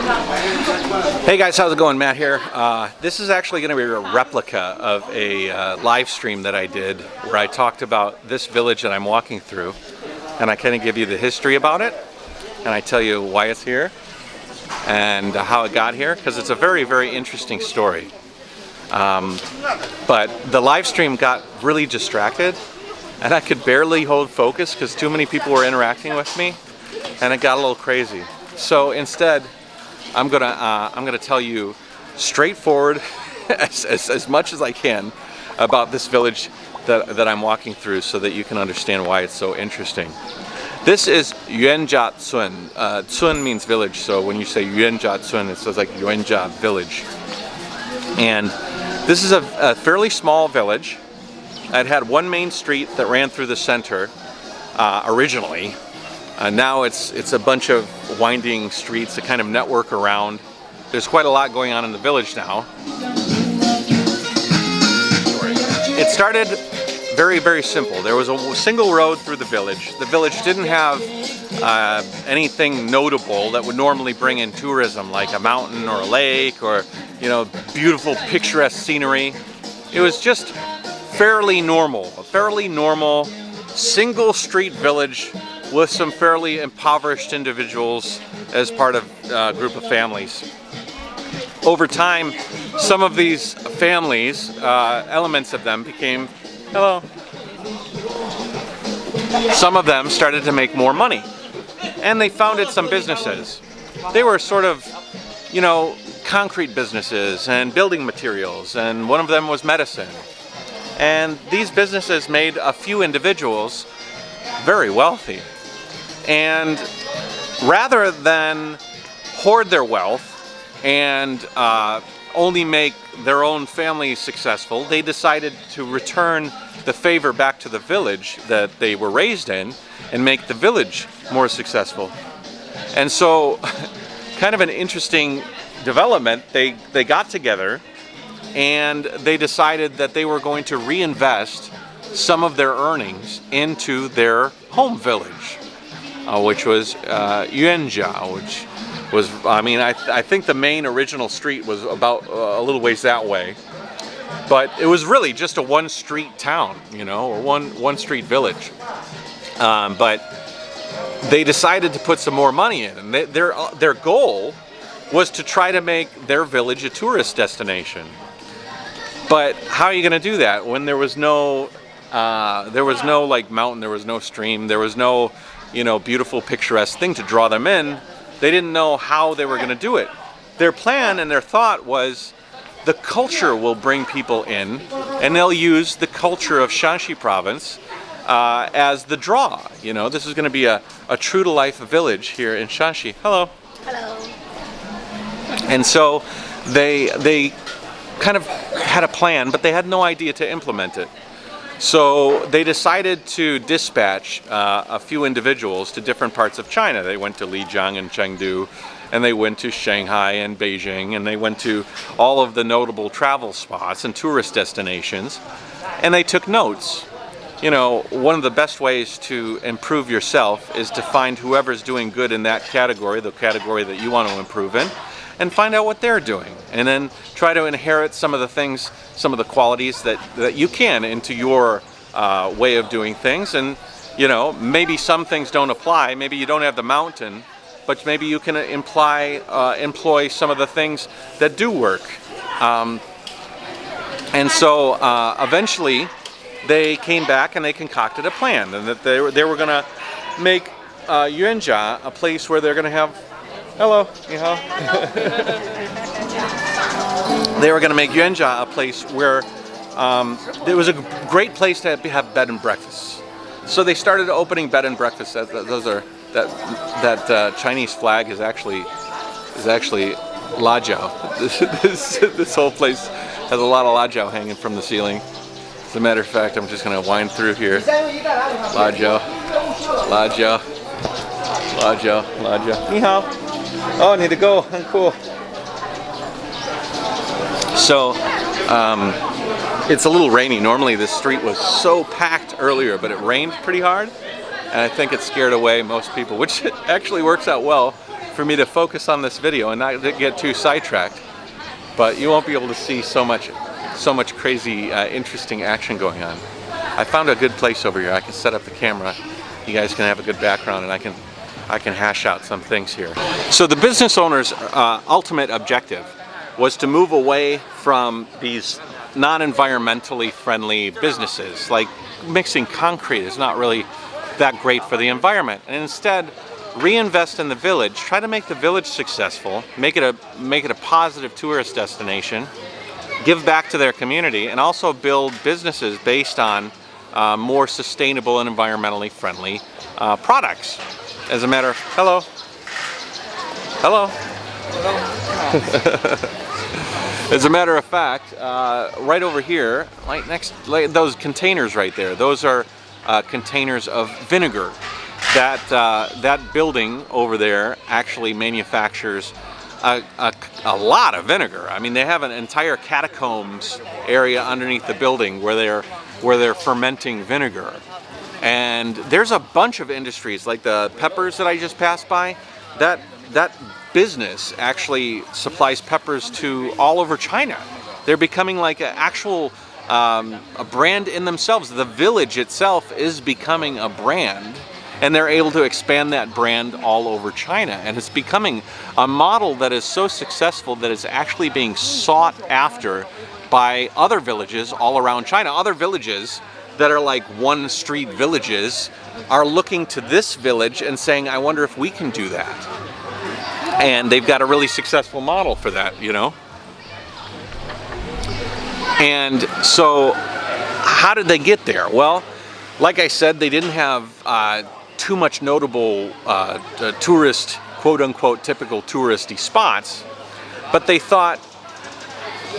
Hey guys, how's it going? Matt here. This is actually going to be a replica of a live stream that I did where I talked about this village that I'm walking through, and I kind of give you the history about it, and I tell you why it's here and how it got here, because it's a very, very interesting story. But the live stream got really distracted, and I could barely hold focus because too many people were interacting with me, and it got a little crazy. So instead, I'm gonna tell you straightforward as much as I can about this village that I'm walking through, so that you can understand why it's so interesting. This is YuenJia Cun. Cun means village, so when you say YuenJia Cun, it says like YuenJia village. And this is a fairly small village. It had one main street that ran through the center originally. Now it's a bunch of winding streets that kind of network around. There's quite a lot going on in the village now. It started very, very simple. There was a single road through the village. The village didn't have anything notable that would normally bring in tourism, like a mountain or a lake or, you know, beautiful picturesque scenery. It was just fairly normal, a fairly normal single street village with some fairly impoverished individuals as part of a group of families. Over time, some of these families, elements of them became, hello, some of them started to make more money, and they founded some businesses. They were sort of, you know, concrete businesses and building materials, and one of them was medicine. And these businesses made a few individuals very wealthy. And rather than hoard their wealth and only make their own family successful, they decided to return the favor back to the village that they were raised in and make the village more successful. And so, kind of an interesting development, they got together and they decided that they were going to reinvest some of their earnings into their home village. Which was YuenJia, which was, I mean, I think the main original street was about a little ways that way, but it was really just a one street town, you know, or one street village. But they decided to put some more money in, and their goal was to try to make their village a tourist destination. But how are you going to do that when there was no like mountain, there was no stream, there was no, you know, beautiful picturesque thing to draw them in? They didn't know how they were going to do it. Their plan and their thought was the culture will bring people in, and they'll use the culture of Shaanxi Province as the draw. You know, this is going to be a true to life village here in Shaanxi. Hello. Hello. And so they kind of had a plan, but they had no idea to implement it. So they decided to dispatch a few individuals to different parts of China. They went to Lijiang and Chengdu, and they went to Shanghai and Beijing, and they went to all of the notable travel spots and tourist destinations, and they took notes. You know, one of the best ways to improve yourself is to find whoever's doing good in that category, the category that you want to improve in, and find out what they're doing, and then try to inherit some of the things, some of the qualities that you can into your way of doing things. And, you know, maybe some things don't apply. Maybe you don't have the mountain, but maybe you can employ some of the things that do work. And so eventually they came back and they concocted a plan, and that they were going to make YuenJia a place where they're going to have, hello, you know. They were going to make YuenJia a place where it was a great place to have bed and breakfasts. So they started opening bed and breakfasts. That Chinese flag is actually lajiao. This whole place has a lot of lajiao hanging from the ceiling. As a matter of fact, I'm just going to wind through here. Lajiao, lajiao, lajiao, lajiao. Ni hao. Oh, I need to go. I'm cool. So, it's a little rainy. Normally this street was so packed earlier, but it rained pretty hard, and I think it scared away most people, which actually works out well for me to focus on this video and not get too sidetracked. But you won't be able to see so much crazy, interesting action going on. I found a good place over here. I can set up the camera. You guys can have a good background, and I can hash out some things here. So the business owner's ultimate objective was to move away from these non-environmentally friendly businesses. Like mixing concrete is not really that great for the environment, and instead reinvest in the village, try to make the village successful, make it a positive tourist destination, give back to their community, and also build businesses based on more sustainable and environmentally friendly products. As a matter of hello. As a matter of fact, right over here, right next, those containers right there, those are containers of vinegar. That building over there actually manufactures a lot of vinegar. I mean, they have an entire catacombs area underneath the building where they're fermenting vinegar. And there's a bunch of industries, like the peppers that I just passed by. That business actually supplies peppers to all over China. They're becoming like an actual a brand in themselves. The village itself is becoming a brand, and they're able to expand that brand all over China. And it's becoming a model that is so successful that it's actually being sought after by other villages all around China. Other villages that are like one street villages are looking to this village and saying, I wonder if we can do that. And they've got a really successful model for that, you know? And so how did they get there? Well, like I said, they didn't have too much notable tourist, quote-unquote, typical touristy spots, but they thought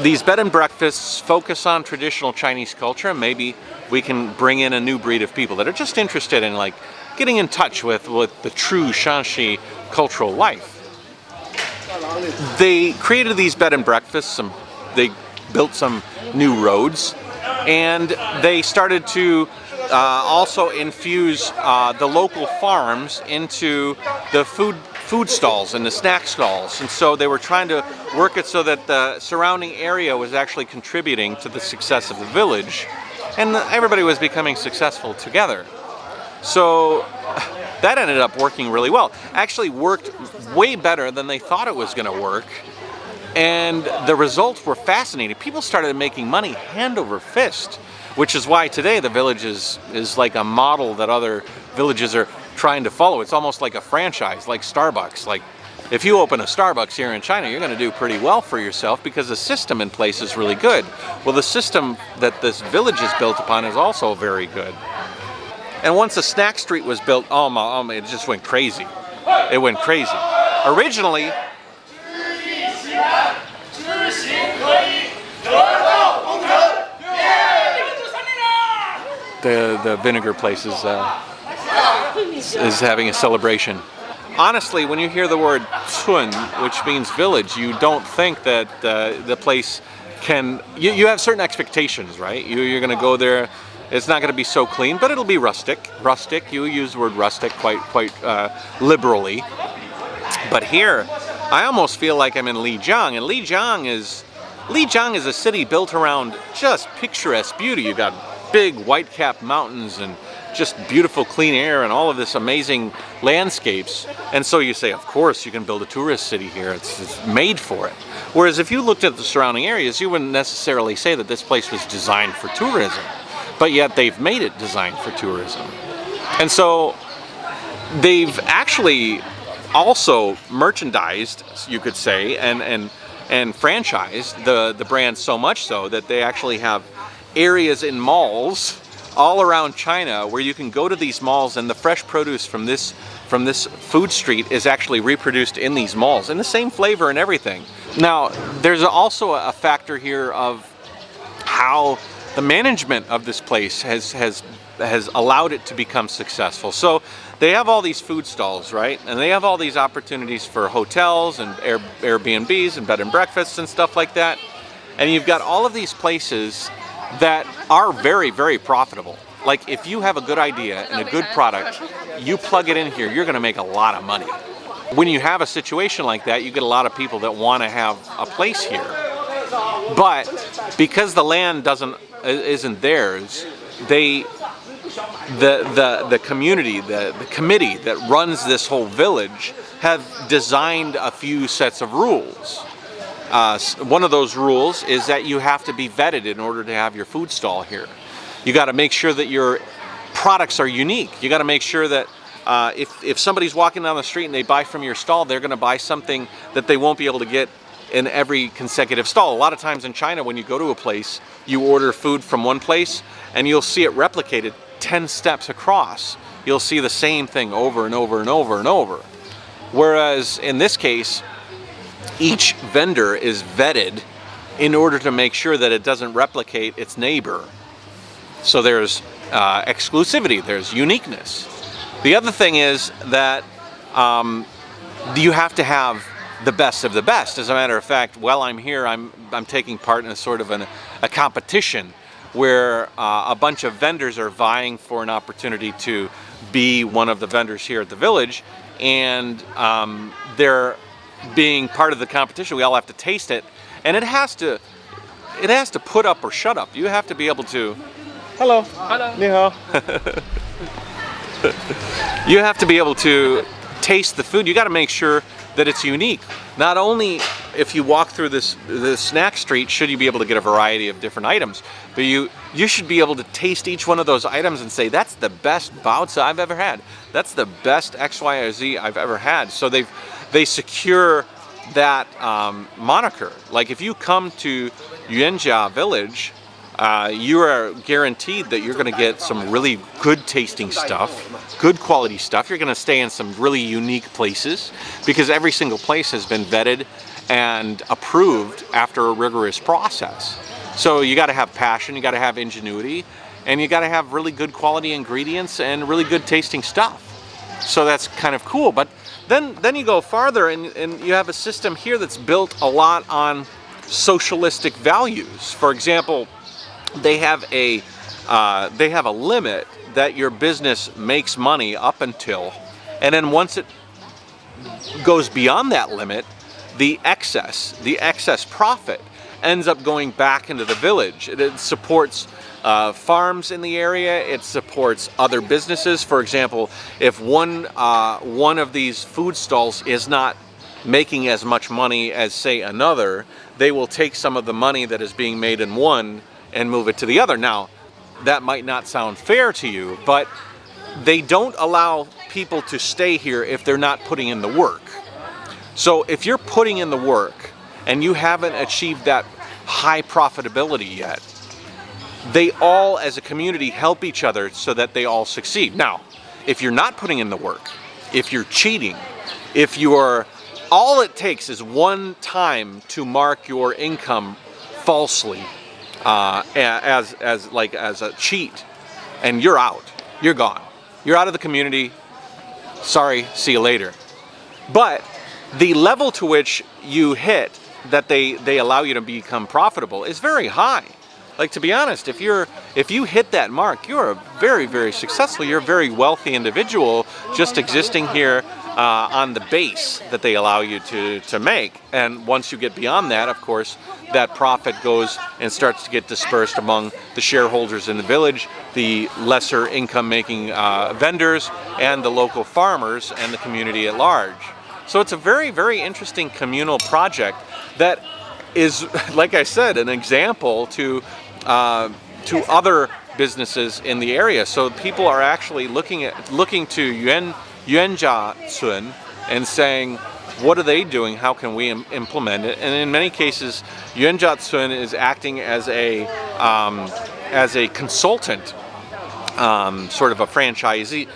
these bed and breakfasts focus on traditional Chinese culture, and maybe we can bring in a new breed of people that are just interested in like getting in touch with the true Shaanxi cultural life. They created these bed and breakfasts, they built some new roads, and they started to also infuse the local farms into the food stalls and the snack stalls. And so they were trying to work it so that the surrounding area was actually contributing to the success of the village, and everybody was becoming successful together. So that ended up working really well. Actually worked way better than they thought it was going to work. And the results were fascinating. People started making money hand over fist, which is why today the village is like a model that other villages are trying to follow. It's almost like a franchise, like Starbucks. Like if you open a Starbucks here in China, you're going to do pretty well for yourself because the system in place is really good. Well, the system that this village is built upon is also very good. And once the snack street was built, it just went crazy. It went crazy. Originally, the vinegar place is having a celebration. Honestly, when you hear the word cun, which means village, you don't think that the place can. You have certain expectations, right? You're going to go there. It's not going to be so clean, but it'll be rustic. Rustic. You use the word rustic quite liberally. But here, I almost feel like I'm in Lijiang, and Lijiang is a city built around just picturesque beauty. You've got big white-capped mountains and just beautiful clean air and all of this amazing landscapes. And so you say, of course, you can build a tourist city here. It's made for it. Whereas if you looked at the surrounding areas, you wouldn't necessarily say that this place was designed for tourism. But yet they've made it designed for tourism. And so they've actually also merchandised, you could say, and franchised the brand so much so that they actually have areas in malls all around China where you can go to these malls, and the fresh produce from this food street is actually reproduced in these malls in the same flavor and everything. Now, there's also a factor here of how the management of this place has allowed it to become successful. So they have all these food stalls, right? And they have all these opportunities for hotels and Airbnbs and bed and breakfasts and stuff like that. And you've got all of these places that are very, very profitable. Like if you have a good idea and a good product, you plug it in here, you're going to make a lot of money. when you have a situation like that, you get a lot of people that want to have a place here. But because the land isn't theirs, the community, the committee that runs this whole village have designed a few sets of rules. One of those rules is that you have to be vetted in order to have your food stall here. You got to make sure that your products are unique. You got to make sure that if somebody's walking down the street and they buy from your stall, they're going to buy something that they won't be able to get in every consecutive stall. A lot of times in China, when you go to a place, you order food from one place and you'll see it replicated 10 steps across. You'll see the same thing over and over and over and over. Whereas in this case, each vendor is vetted in order to make sure that it doesn't replicate its neighbor. So there's exclusivity, there's uniqueness. The other thing is that you have to have the best of the best. As a matter of fact, while I'm here, I'm taking part in a sort of a competition where a bunch of vendors are vying for an opportunity to be one of the vendors here at the village, and they're being part of the competition. We all have to taste it, and it has to put up or shut up. You have to be able to. Hello. Hello. Ni hao. You have to be able to taste the food. You got to make sure that it's unique. Not only if you walk through this snack street should you be able to get a variety of different items, but you should be able to taste each one of those items and say, that's the best baozi I've ever had. That's the best X, Y, or Z I've ever had. So they secure that moniker. Like if you come to YuenJia village, you are guaranteed that you're going to get some really good tasting stuff, good quality stuff. You're going to stay in some really unique places because every single place has been vetted and approved after a rigorous process. So you got to have passion, you got to have ingenuity, and you got to have really good quality ingredients and really good tasting stuff. So that's kind of cool. But then you go farther and you have a system here that's built a lot on socialistic values. For example, they have a limit that your business makes money up until, and then once it goes beyond that limit, the excess profit ends up going back into the village. It supports farms in the area. It supports other businesses. For example, if one of these food stalls is not making as much money as, say, another, they will take some of the money that is being made in one and move it to the other. Now, that might not sound fair to you, but they don't allow people to stay here if they're not putting in the work. So if you're putting in the work and you haven't achieved that high profitability yet, they all as a community help each other so that they all succeed. Now, if you're not putting in the work, if you're cheating, if you're, all it takes is one time to mark your income falsely as a cheat, and you're out. You're gone. You're out of the community. Sorry, see you later. But the level to which you hit that they allow you to become profitable is very high. Like, to be honest, if you hit that mark, you're a very, very successful, you're a very wealthy individual just existing here on the base that they allow you to make. And once you get beyond that, of course, that profit goes and starts to get dispersed among the shareholders in the village, the lesser income making vendors, and the local farmers and the community at large. So it's a very, very interesting communal project that is, like I said, an example to other businesses in the area. So people are actually looking to YuenJia and saying, what are they doing? How can we implement it? And in many cases, YuenJia is acting as a consultant, sort of a franchisor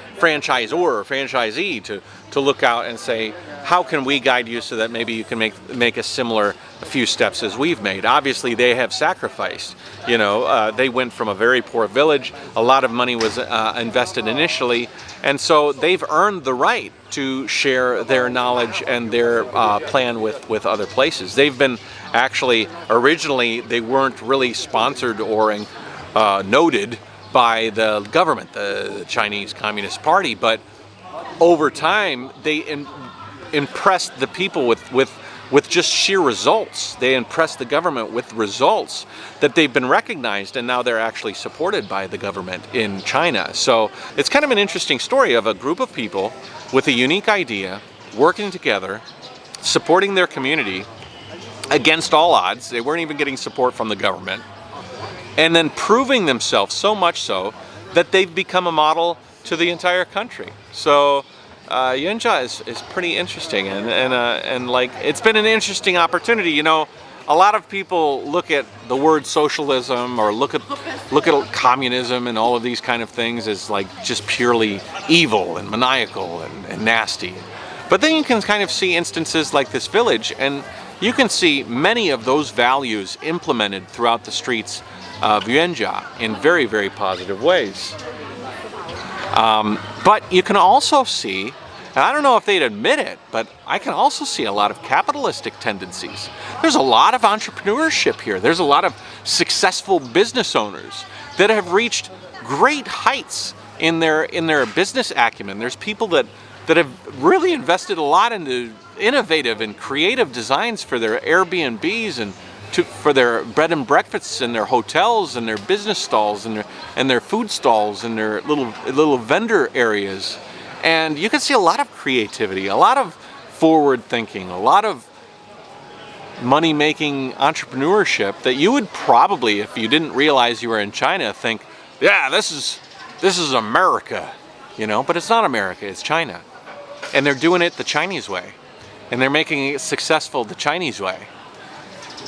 or franchisee to look out and say, how can we guide you so that maybe you can make a few steps as we've made? Obviously, they have sacrificed. You know, they went from a very poor village. A lot of money was invested initially, and so they've earned the right to share their knowledge and their plan with other places. They've been actually, originally, they weren't really sponsored or noted by the government, the Chinese Communist Party, but over time, they impressed the people with just sheer results. They impressed the government with results that they've been recognized, and now they're actually supported by the government in China. So it's kind of an interesting story of a group of people with a unique idea, working together, supporting their community against all odds. They weren't even getting support from the government. And then proving themselves so much so that they've become a model to the entire country. So YuenJia is pretty interesting, and like, it's been an interesting opportunity. You know, a lot of people look at the word socialism or look at communism and all of these kind of things as like just purely evil and maniacal and nasty. But then you can kind of see instances like this village, and you can see many of those values implemented throughout the streets of YuenJia in very, very positive ways. But you can also see, and I don't know if they'd admit it, but I can also see a lot of capitalistic tendencies. There's a lot of entrepreneurship here. There's a lot of successful business owners that have reached great heights in their business acumen. There's people that have really invested a lot into innovative and creative designs for their Airbnbs and for their bread and breakfasts and their hotels and their business stalls and their food stalls and their little vendor areas. And you can see a lot of creativity, a lot of forward thinking, a lot of money-making entrepreneurship that you would probably, if you didn't realize you were in China, think, yeah, this is America, you know, but it's not America, it's China. And they're doing it the Chinese way. And they're making it successful the Chinese way.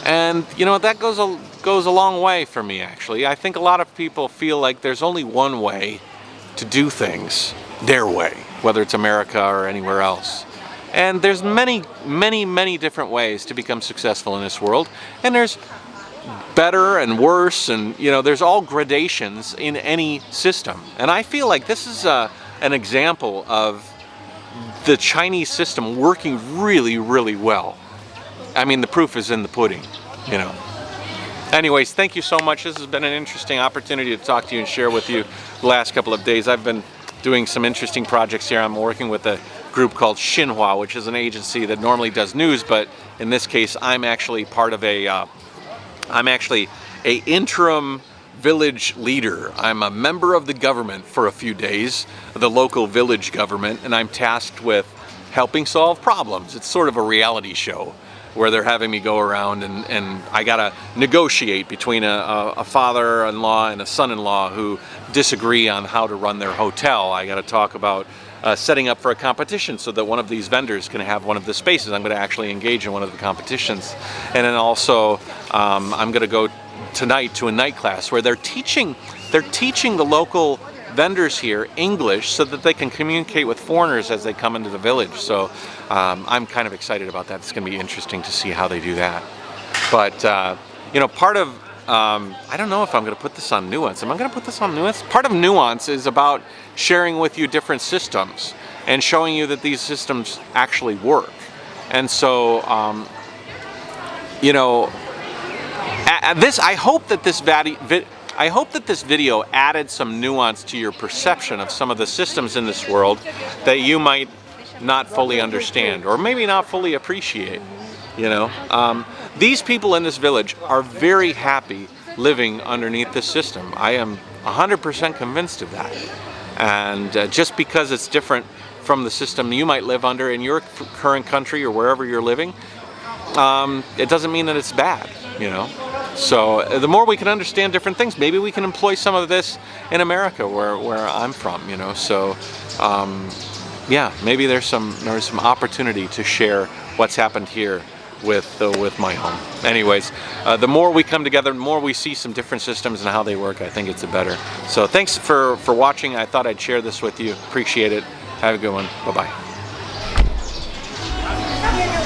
And you know, that goes a long way for me, actually. I think a lot of people feel like there's only one way to do things their way, whether it's America or anywhere else. And there's many, many, many different ways to become successful in this world. And there's better and worse, and you know, there's all gradations in any system. And I feel like this is an example of the Chinese system working really, really well. I mean, the proof is in the pudding, you know. Anyways, thank you so much. This has been an interesting opportunity to talk to you and share with you the last couple of days. I've been doing some interesting projects here. I'm working with a group called Xinhua, which is an agency that normally does news, but in this case, I'm actually part of I'm actually an interim village leader. I'm a member of the government for a few days, the local village government, and I'm tasked with helping solve problems. It's sort of a reality show where they're having me go around and I gotta negotiate between a father-in-law and a son-in-law who disagree on how to run their hotel. I gotta talk about setting up for a competition so that one of these vendors can have one of the spaces. I'm gonna actually engage in one of the competitions. And then also, I'm gonna go tonight to a night class where they're teaching the local vendors here English so that they can communicate with foreigners as they come into the village. So I'm kind of excited about that. It's going to be interesting to see how they do that. But you know, part of I don't know if I'm going to put this on Nuance. Am I going to put this on Nuance? Part of Nuance is about sharing with you different systems and showing you that these systems actually work. And so you know, I hope that this video added some nuance to your perception of some of the systems in this world that you might not fully understand or maybe not fully appreciate. You know, these people in this village are very happy living underneath this system. I am 100% convinced of that. And just because it's different from the system you might live under in your current country or wherever you're living, it doesn't mean that it's bad, you know. So the more we can understand different things, maybe we can employ some of this in America, where I'm from, you know. So yeah, maybe there's some opportunity to share what's happened here with my home. Anyways, the more we come together, the more we see some different systems and how they work, I think it's a better. So thanks for watching. I thought I'd share this with you. Appreciate it. Have a good one. Bye-bye.